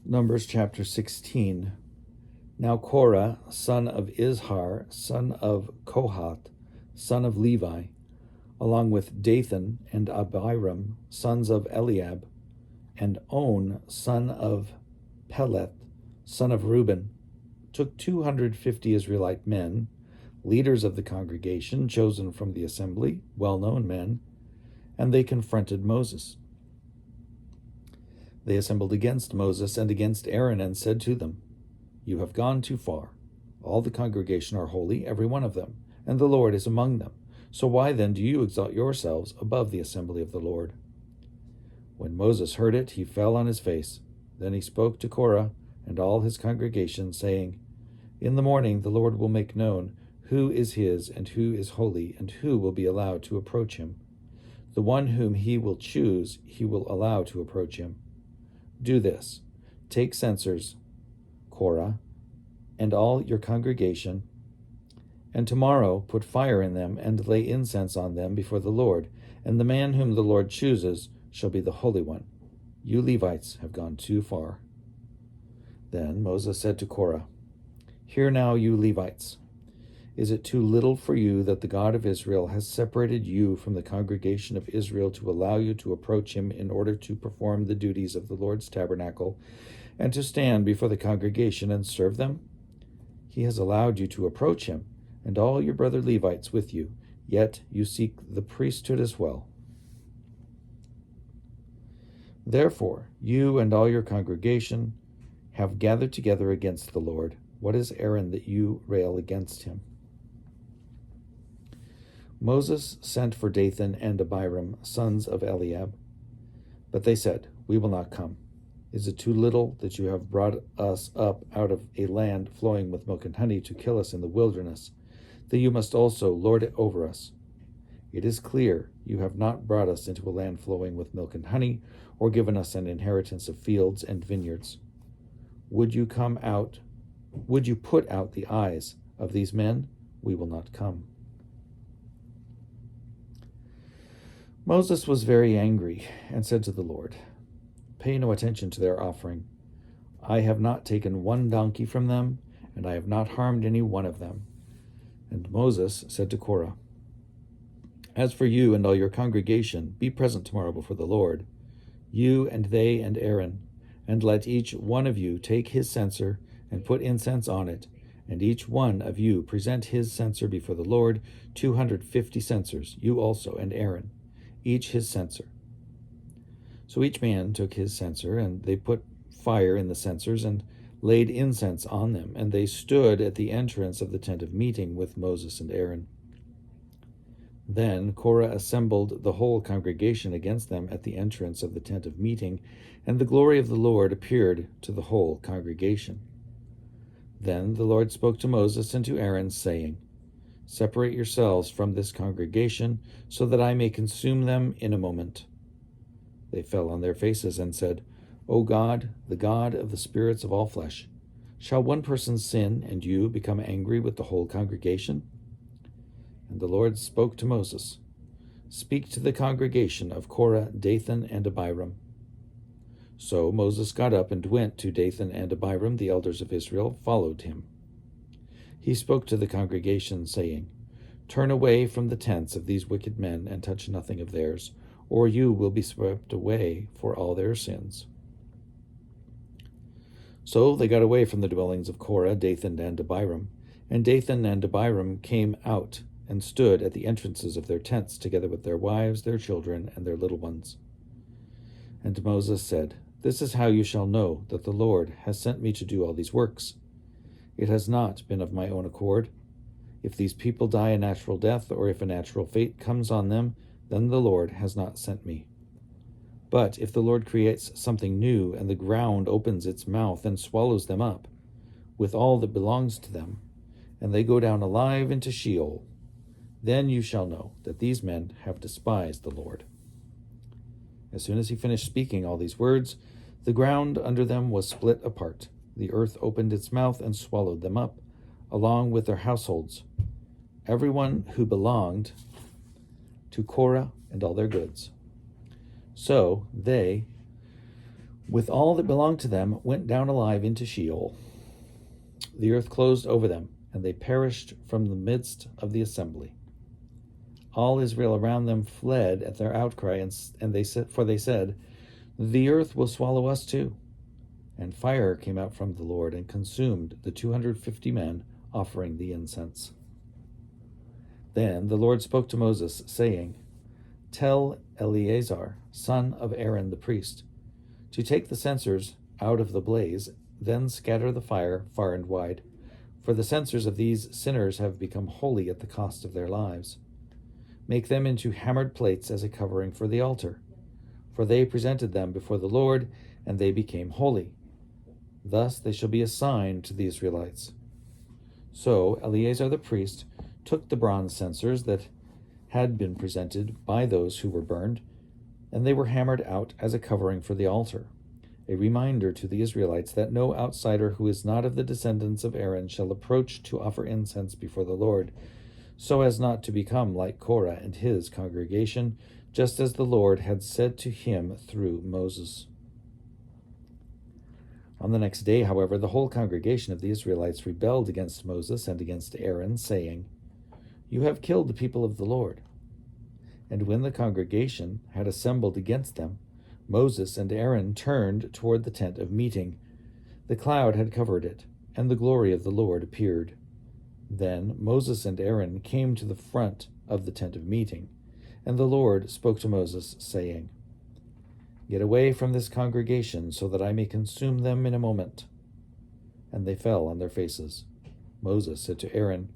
Numbers chapter 16. Now Korah, son of Izhar, son of Kohath, son of Levi, along with Dathan and Abiram, sons of Eliab, and On, son of Peleth, son of Reuben, took 250 Israelite men, leaders of the congregation, chosen from the assembly, well-known men, and they confronted Moses. They assembled against Moses and against Aaron and said to them, "You have gone too far. All the congregation are holy, every one of them, and the Lord is among them. So why then do you exalt yourselves above the assembly of the Lord?" When Moses heard it, he fell on his face. Then he spoke to Korah and all his congregation, saying, "In the morning the Lord will make known who is his and who is holy, and who will be allowed to approach him. The one whom he will choose, he will allow to approach him. Do this: take censers, Korah, and all your congregation, and tomorrow put fire in them and lay incense on them before the Lord, and the man whom the Lord chooses shall be the Holy One. You Levites have gone too far." Then Moses said to Korah, "Hear now, you Levites. Is it too little for you that the God of Israel has separated you from the congregation of Israel to allow you to approach him in order to perform the duties of the Lord's tabernacle and to stand before the congregation and serve them? He has allowed you to approach him, and all your brother Levites with you, yet you seek the priesthood as well. Therefore, you and all your congregation have gathered together against the Lord. What is Aaron that you rail against him?" Moses sent for Dathan and Abiram, sons of Eliab. But they said, "We will not come. Is it too little that you have brought us up out of a land flowing with milk and honey to kill us in the wilderness, that you must also lord it over us? It is clear you have not brought us into a land flowing with milk and honey, or given us an inheritance of fields and vineyards. Would you put out the eyes of these men? We will not come." Moses was very angry and said to the Lord, "Pay no attention to their offering. I have not taken one donkey from them, and I have not harmed any one of them." And Moses said to Korah, "As for you and all your congregation, be present tomorrow before the Lord, you and they and Aaron, and let each one of you take his censer and put incense on it, and each one of you present his censer before the Lord, 250 censers, you also and Aaron, each his censer." So each man took his censer, and they put fire in the censers and laid incense on them, and they stood at the entrance of the tent of meeting with Moses and Aaron. Then Korah assembled the whole congregation against them at the entrance of the tent of meeting, and the glory of the Lord appeared to the whole congregation. Then the Lord spoke to Moses and to Aaron, saying, "Separate yourselves from this congregation, so that I may consume them in a moment." They fell on their faces and said, "O God, the God of the spirits of all flesh, shall one person sin and you become angry with the whole congregation?" And the Lord spoke to Moses, "Speak to the congregation of Korah, Dathan, and Abiram." So Moses got up and went to Dathan and Abiram. The elders of Israel followed him. He spoke to the congregation, saying, "Turn away from the tents of these wicked men and touch nothing of theirs, or you will be swept away for all their sins." So they got away from the dwellings of Korah, Dathan, and Abiram, and Dathan and Abiram came out and stood at the entrances of their tents, together with their wives, their children, and their little ones. And Moses said, "This is how you shall know that the Lord has sent me to do all these works. It has not been of my own accord. If these people die a natural death, or if a natural fate comes on them, then the Lord has not sent me. But if the Lord creates something new, and the ground opens its mouth and swallows them up, with all that belongs to them, and they go down alive into Sheol, then you shall know that these men have despised the Lord." As soon as he finished speaking all these words, the ground under them was split apart. The earth opened its mouth and swallowed them up, along with their households, everyone who belonged to Korah and all their goods. So they with all that belonged to them, went down alive into Sheol. The earth closed over them, and they perished from the midst of the assembly. All Israel around them fled at their outcry, and they said, "The earth will swallow us too." And fire came out from the Lord and consumed the 250 men offering the incense. Then the Lord spoke to Moses, saying, "Tell Eleazar, son of Aaron the priest, to take the censers out of the blaze, then scatter the fire far and wide. For the censers of these sinners have become holy at the cost of their lives. Make them into hammered plates as a covering for the altar. For they presented them before the Lord, and they became holy. Thus they shall be a sign to the Israelites." So Eleazar the priest took the bronze censers that had been presented by those who were burned, and they were hammered out as a covering for the altar, a reminder to the Israelites that no outsider who is not of the descendants of Aaron shall approach to offer incense before the Lord, so as not to become like Korah and his congregation, just as the Lord had said to him through Moses. On the next day, however, the whole congregation of the Israelites rebelled against Moses and against Aaron, saying, "You have killed the people of the Lord." And when the congregation had assembled against them, Moses and Aaron turned toward the tent of meeting. The cloud had covered it, and the glory of the Lord appeared. Then Moses and Aaron came to the front of the tent of meeting, and the Lord spoke to Moses, saying, "Get away from this congregation, so that I may consume them in a moment." And they fell on their faces. Moses said to Aaron,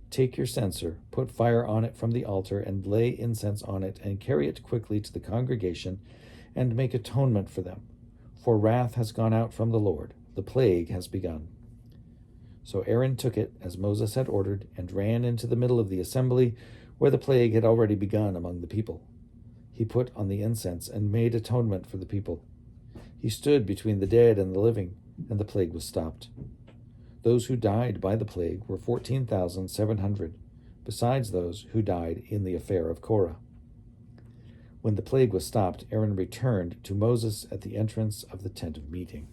"Take your censer, put fire on it from the altar, and lay incense on it, and carry it quickly to the congregation, and make atonement for them. For wrath has gone out from the Lord, the plague has begun." So Aaron took it, as Moses had ordered, and ran into the middle of the assembly, where the plague had already begun among the people. He put on the incense and made atonement for the people. He stood between the dead and the living, and the plague was stopped. Those who died by the plague were 14,700, besides those who died in the affair of Korah. When the plague was stopped, Aaron returned to Moses at the entrance of the tent of meeting.